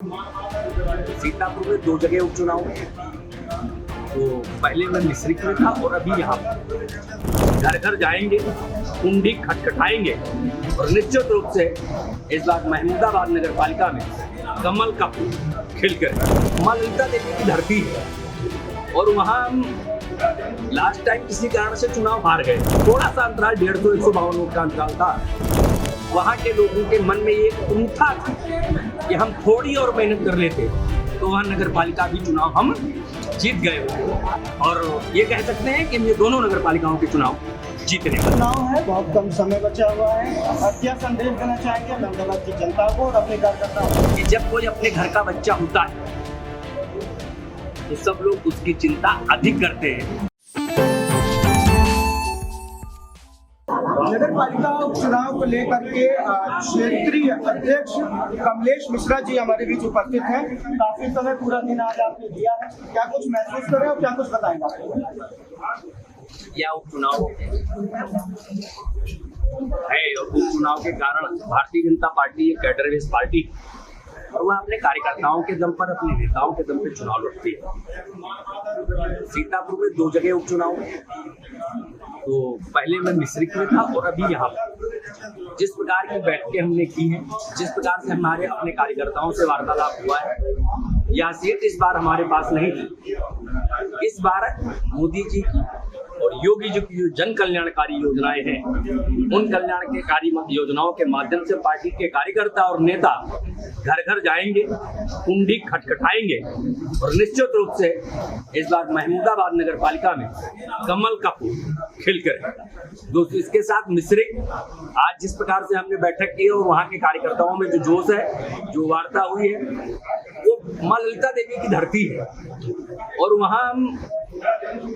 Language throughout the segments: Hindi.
सीतापुर में 2 जगह उपचुनाव हुए। तो पहले मैं मिश्रिक में था और अभी यहाँ घर घर जाएंगे, कुंडी खटखटाएंगे और निश्चित रूप से इस बार महमूदाबाद नगर पालिका में कमल का फूल खिलकर मां ललिता देवी की धरती है और वहाँ हम लास्ट टाइम किसी कारण से चुनाव हार गए। थोड़ा सा अंतराल 150-152 वोट का अंतराल था। वहाँ के लोगों के मन में ये कुंठा थी कि हम थोड़ी और मेहनत कर लेते तो वहाँ नगर पालिका भी चुनाव हम जीत गए और ये कह सकते हैं कि ये दोनों नगर पालिकाओं के चुनाव जीतने का चुनाव है, बहुत कम समय बचा हुआ है। अब क्या संदेश देना चाहेंगे महमूदाबाद की जनता को और अपने कार्यकर्ताओं को? कि जब कोई अपने घर का बच्चा होता है तो सब लोग उसकी चिंता अधिक करते हैं। नगर पालिका उपचुनाव को लेकर के क्षेत्रीय अध्यक्ष कमलेश मिश्रा जी हमारे बीच उपस्थित हैं। काफी समय पूरा दिन आज आपने दिया है, क्या कुछ महसूस कर रहे हो, क्या कुछ बताएंगे? यह उपचुनाव है और उपचुनाव के कारण भारतीय जनता पार्टी एक कैडर बेस्ड पार्टी और वह अपने कार्यकर्ताओं के दम पर, अपने नेताओं के दम पर चुनाव लड़ती है। सीतापुर में 2 जगह उपचुनाव हुए। तो पहले मैं मिश्रिक में था और अभी यहाँ जिस प्रकार की बैठकें हमने की हैं, जिस प्रकार से हमारे अपने कार्यकर्ताओं से वार्तालाप हुआ है, यह सीट इस बार हमारे पास नहीं थी। इस बार मोदी जी की और योगी जी की जो जन कल्याणकारी योजनाएं हैं, उन कल्याणकारी योजनाओं के माध्यम से पार्टी के कार्यकर्ता और नेता घर घर जाएंगे, कुंडी खटखटाएंगे और निश्चित रूप से इस बार महमूदाबाद नगर पालिका में कमल का फूल खिलकर। दोस्तों, इसके साथ मिश्रिक आज जिस प्रकार से हमने बैठक की और वहाँ के कार्यकर्ताओं में जो जोश है, जो वार्ता हुई है, वो मां ललिता देवी की धरती है और वहाँ हम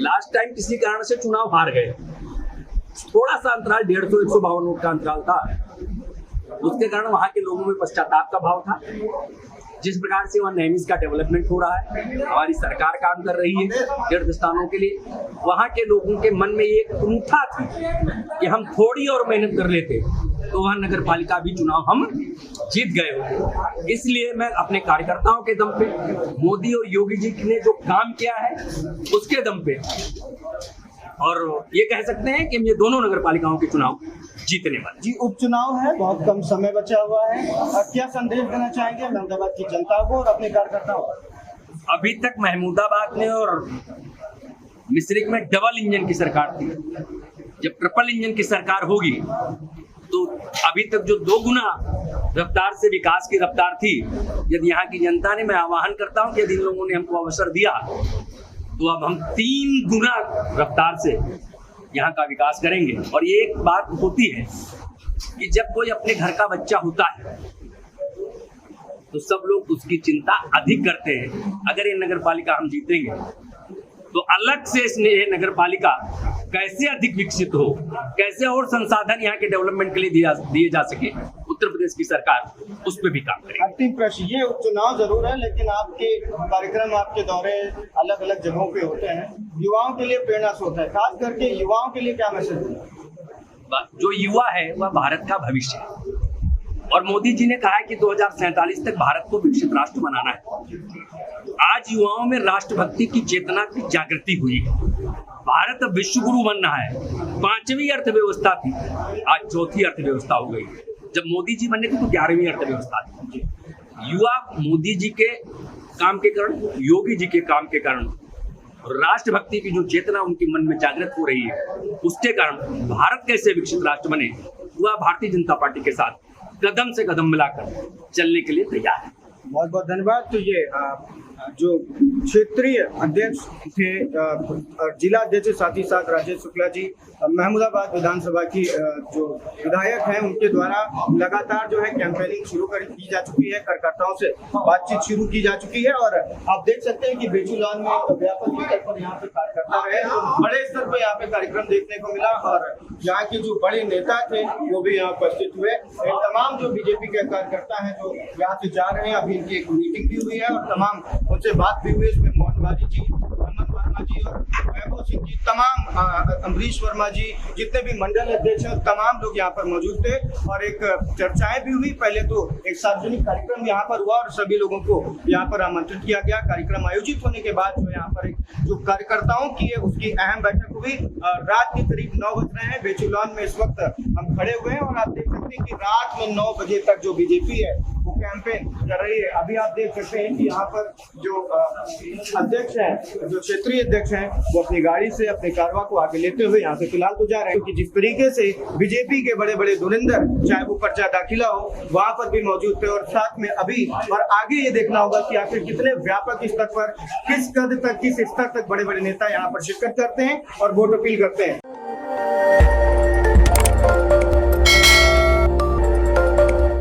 लास्ट टाइम किसी कारण से चुनाव हार गए। थोड़ा सा अंतराल 150-152 वोट का अंतराल था। उसके कारण वहाँ के लोगों में पश्चाताप का भाव था। जिस प्रकार से वहाँ नेमिस का डेवलपमेंट हो रहा है, हमारी सरकार काम कर रही है तीर्थ स्थानों के लिए, वहाँ के लोगों के मन में ये कुंठा थी कि हम थोड़ी और मेहनत कर लेते तो वहाँ नगर पालिका भी चुनाव हम जीत गए होते। इसलिए मैं अपने कार्यकर्ताओं के दम पे, मोदी और योगी जी ने जो काम किया है उसके दम पे, और ये कह सकते हैं कि ये दोनों नगर पालिकाओं के चुनाव जीतने वाले। जी, उपचुनाव है, बहुत कम समय बचा हुआ है। अब क्या संदेश देना चाहेंगे महमूदाबाद की जनता को और अपने कार्यकर्ताओं को? अभी तक महमूदाबाद में और मिश्रिक में डबल इंजन की सरकार थी। जब ट्रिपल इंजन की सरकार होगी तो अभी तक जो 2 गुना रफ्तार से विकास की रफ्तार थी, यदि यहाँ की जनता ने, मैं आह्वान करता हूँ कि यदि इन लोगों ने हमको अवसर दिया तो अब हम 3 गुना रफ्तार से यहाँ का विकास करेंगे। और ये एक बात होती है कि जब कोई अपने घर का बच्चा होता है तो सब लोग उसकी चिंता अधिक करते हैं। अगर ये नगर पालिका हम जीतेंगे तो अलग से इस नगर पालिका कैसे अधिक विकसित हो, कैसे और संसाधन यहाँ के डेवलपमेंट के लिए दिए जा सके, उत्तर प्रदेश की सरकार उस पर भी काम करेगी। अंतिम प्रश्न, ये उपचुनाव जरूर है लेकिन आपके कार्यक्रम, आपके दौरे अलग अलग जगहों पे होते हैं, युवाओं के लिए प्रेरणा स्रोत है, खास करके युवाओं के लिए क्या मैसेज है? जो युवा है वह भारत का भविष्य है और मोदी जी ने कहा है कि 2047 तक भारत को विकसित राष्ट्र बनाना है। आज युवाओं में राष्ट्रभक्ति की चेतना की जागृति हुई है। भारत अब विश्व गुरु बन रहा है। 5वीं अर्थव्यवस्था थी, आज 4थी अर्थव्यवस्था हो गई। जब मोदी जी बने थे तो 11वीं अर्थव्यवस्था थी। युवा मोदी जी के काम के कारण, योगी जी के काम के कारण, राष्ट्रभक्ति की जो चेतना उनके मन में जागृत हो रही है, उसके कारण भारत कैसे विकसित राष्ट्र बने, वह भारतीय जनता पार्टी के साथ कदम से कदम मिलाकर चलने के लिए तैयार है। बहुत बहुत धन्यवाद। तो ये जो क्षेत्रीय अध्यक्ष थे, जिला अध्यक्ष साथ ही साथ राजेश शुक्ला जी, महमूदाबाद विधानसभा की जो विधायक हैं, उनके द्वारा लगातार जो है कैंपेनिंग शुरू की जा चुकी है, कार्यकर्ताओं से बातचीत शुरू की जा चुकी है और आप देख सकते हैं कि बेचूलान में व्यापक स्तर पर यहाँ पे कार्यकर्ता रहे, बड़े स्तर पर यहाँ पे कार्यक्रम देखने को मिला और यहाँ के जो बड़े नेता थे वो भी यहाँ उपस्थित हुए। तमाम जो बीजेपी के कार्यकर्ता हैं जो यहाँ से जा रहे हैं, अभी इनकी एक मीटिंग भी हुई है और तमाम उनसे बात भी हुई। इसमें मोहन वाली जी, हेमंत वर्मा वर्मा जी और वैभव सिंह जी, तमाम अमरीश वर्मा जी, जितने भी मंडल अध्यक्ष हैं, तमाम लोग यहाँ पर मौजूद थे और एक चर्चाएं भी हुई। पहले तो एक सार्वजनिक कार्यक्रम यहाँ पर हुआ और सभी लोगों को यहाँ पर आमंत्रित किया गया। कार्यक्रम आयोजित होने के बाद जो यहाँ पर एक जो कार्यकर्ताओं की है उसकी अहम बैठक हुई। रात के करीब 9 बज रहे हैं, बेचुलॉन में इस वक्त हम खड़े हुए हैं और आप देख सकते हैं कि रात में 9 बजे तक जो बीजेपी है वो कैंपेन कर रही है। अभी आप देख सकते हैं कि यहाँ पर जो अध्यक्ष हैं, जो क्षेत्रीय अध्यक्ष हैं, वो अपनी गाड़ी से अपने कारवा को आगे लेते हुए यहाँ से फिलहाल तो जा रहे हैं, क्योंकि जिस तरीके से बीजेपी के बड़े बड़े धुरंधर, चाहे वो पर्चा दाखिला हो, वहां पर भी मौजूद थे और साथ में अभी और आगे ये देखना होगा कि आखिर कितने व्यापक स्तर पर, किस कद तक, किस स्तर तक बड़े बड़े नेता यहाँ पर शिरकत करते हैं और वोट अपील करते हैं।